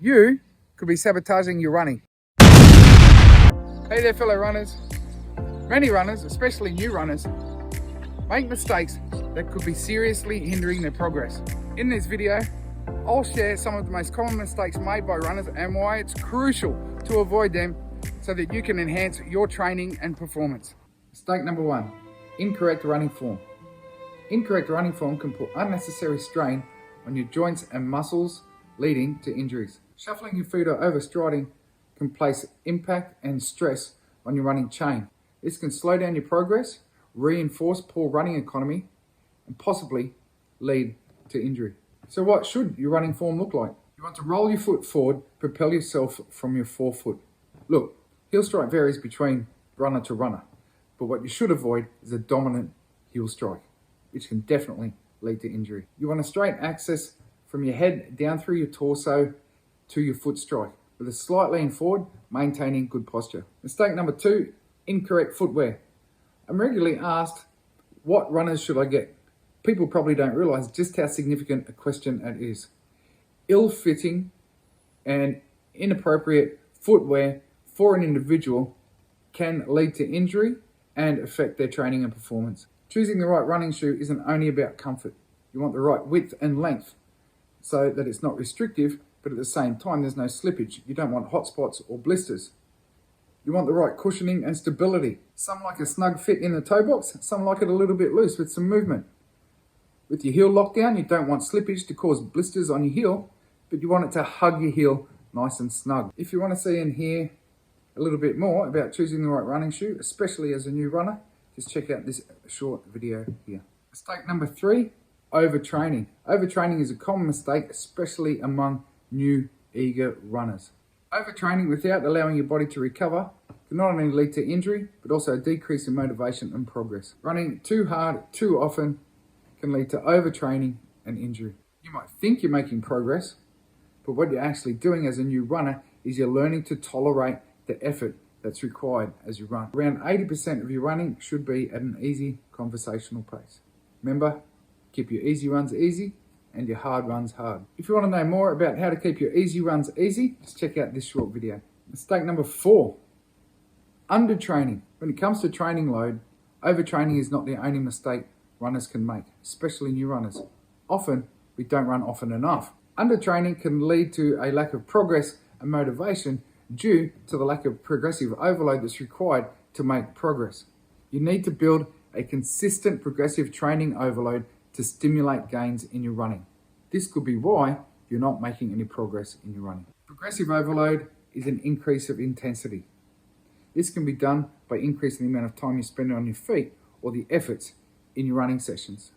you could be sabotaging your running. Hey there, fellow runners. Many runners, especially new runners, make mistakes that could be seriously hindering their progress. In this video, I'll share some of the most common mistakes made by runners and why it's crucial to avoid them so that you can enhance your training and performance. Mistake number 1, incorrect running form. Incorrect running form can put unnecessary strain on your joints and muscles, leading to injuries. Shuffling your feet or overstriding can place impact and stress on your running chain. This can slow down your progress, reinforce poor running economy, and possibly lead to injury. So what should your running form look like? You want to roll your foot forward, propel yourself from your forefoot. Look, heel strike varies between runner to runner, but what you should avoid is a dominant heel strike, which can definitely lead to injury. You want a straight axis from your head down through your torso to your foot strike, with a slight lean forward, maintaining good posture. Mistake number 2, incorrect footwear. I'm regularly asked, what runners should I get? People probably don't realize just how significant a question it is. Ill-fitting and inappropriate footwear for an individual can lead to injury and affect their training and performance. Choosing the right running shoe isn't only about comfort. You want the right width and length so that it's not restrictive, but at the same time there's no slippage. You don't want hot spots or blisters. You want the right cushioning and stability. Some like a snug fit in the toe box, some like it a little bit loose with some movement. With your heel locked down, you don't want slippage to cause blisters on your heel, but you want it to hug your heel nice and snug. If you want to see and hear a little bit more about choosing the right running shoe, especially as a new runner, just check out this short video here. Mistake number 3, overtraining. Overtraining is a common mistake, especially among new, eager runners. Overtraining without allowing your body to recover can not only lead to injury, but also a decrease in motivation and progress. Running too hard, too often, can lead to overtraining and injury. You might think you're making progress, but what you're actually doing as a new runner is you're learning to tolerate the effort that's required as you run. Around 80% of your running should be at an easy conversational pace. Remember, keep your easy runs easy and your hard runs hard. If you want to know more about how to keep your easy runs easy, just check out this short video. Mistake number 4, undertraining. When it comes to training load, overtraining is not the only mistake runners can make, especially new runners. Often, we don't run often enough. Undertraining can lead to a lack of progress and motivation due to the lack of progressive overload that's required to make progress. You need to build a consistent progressive training overload to stimulate gains in your running. This could be why you're not making any progress in your running. Progressive overload is an increase of intensity. This can be done by increasing the amount of time you spend on your feet or the efforts in your running sessions.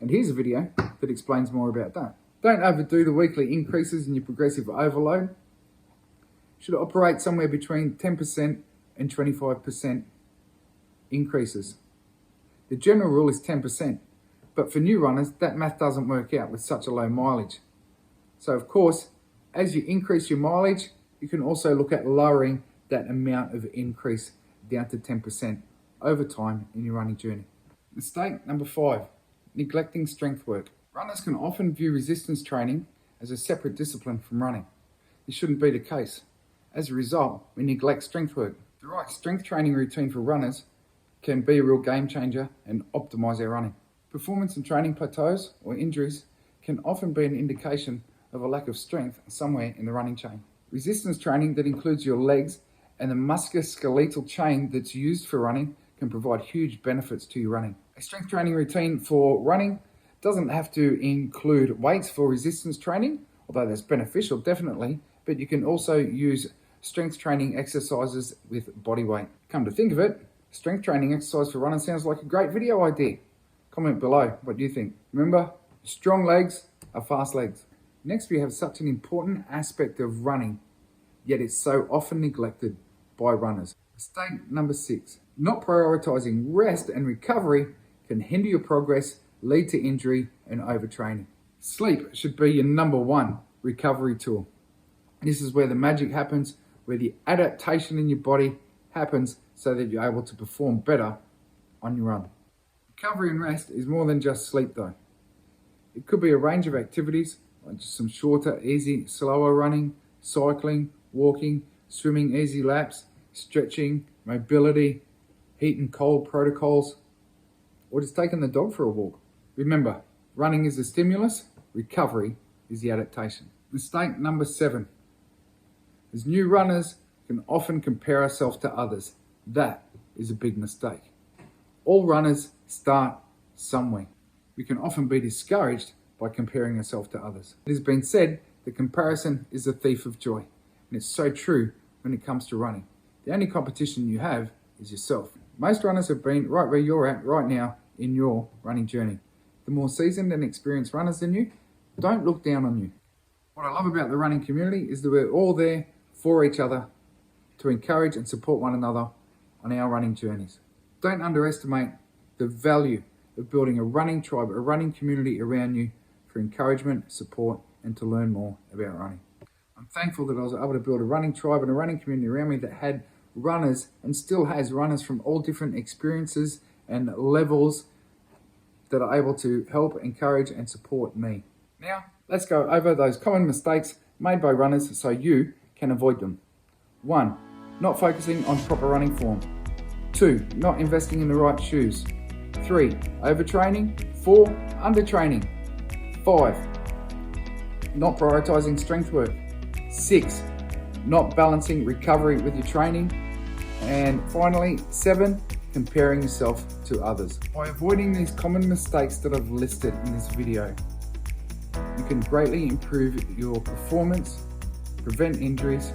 And here's a video that explains more about that. Don't overdo the weekly increases in your progressive overload. You should operate somewhere between 10% and 25% increases. The general rule is 10%, but for new runners, that math doesn't work out with such a low mileage. So of course, as you increase your mileage, you can also look at lowering that amount of increase down to 10% over time in your running journey. Mistake number 5, neglecting strength work. Runners can often view resistance training as a separate discipline from running. This shouldn't be the case. As a result, we neglect strength work. The right strength training routine for runners can be a real game changer and optimize their running. Performance and training plateaus or injuries can often be an indication of a lack of strength somewhere in the running chain. Resistance training that includes your legs and the musculoskeletal chain that's used for running can provide huge benefits to your running. A strength training routine for running doesn't have to include weights for resistance training, although that's beneficial, definitely, but you can also use strength training exercises with body weight. Come to think of it, strength training exercise for runners sounds like a great video idea. Comment below, what do you think? Remember, strong legs are fast legs. Next, we have such an important aspect of running, yet it's so often neglected by runners. Mistake number 6, not prioritizing rest and recovery can hinder your progress, lead to injury and overtraining. Sleep should be your number 1 recovery tool. This is where the magic happens, where the adaptation in your body happens so that you're able to perform better on your run. Recovery and rest is more than just sleep though. It could be a range of activities, like just some shorter, easy, slower running, cycling, walking, swimming easy laps, stretching, mobility, heat and cold protocols, or just taking the dog for a walk. Remember, running is the stimulus, recovery is the adaptation. Mistake number 7. As new runners can often compare ourselves to others. That is a big mistake. All runners start somewhere. We can often be discouraged by comparing ourselves to others. It has been said that comparison is the thief of joy, and it's so true when it comes to running. The only competition you have is yourself. Most runners have been right where you're at right now in your running journey. The more seasoned and experienced runners than you don't look down on you. What I love about the running community is that we're all there for each other to encourage and support one another on our running journeys. Don't underestimate the value of building a running tribe, a running community around you for encouragement, support, and to learn more about running. I'm thankful that I was able to build a running tribe and a running community around me that had runners and still has runners from all different experiences and levels that are able to help, encourage, and support me. Now, let's go over those common mistakes made by runners so you can avoid them. 1. Not focusing on proper running form. 2. Not investing in the right shoes. 3. Overtraining. 4. Undertraining. 5. Not prioritizing strength work. 6. Not balancing recovery with your training. And finally, 7. Comparing yourself to others. By avoiding these common mistakes that I've listed in this video, you can greatly improve your performance, prevent injuries,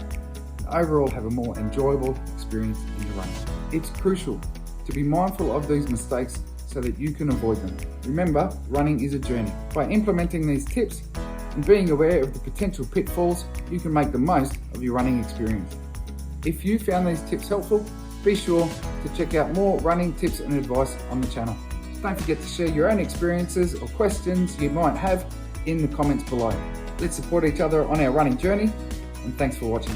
and overall have a more enjoyable experience in your running. It's crucial to be mindful of these mistakes so that you can avoid them. Remember, running is a journey. By implementing these tips and being aware of the potential pitfalls, you can make the most of your running experience. If you found these tips helpful, be sure to check out more running tips and advice on the channel. Don't forget to share your own experiences or questions you might have in the comments below. Let's support each other on our running journey, and thanks for watching.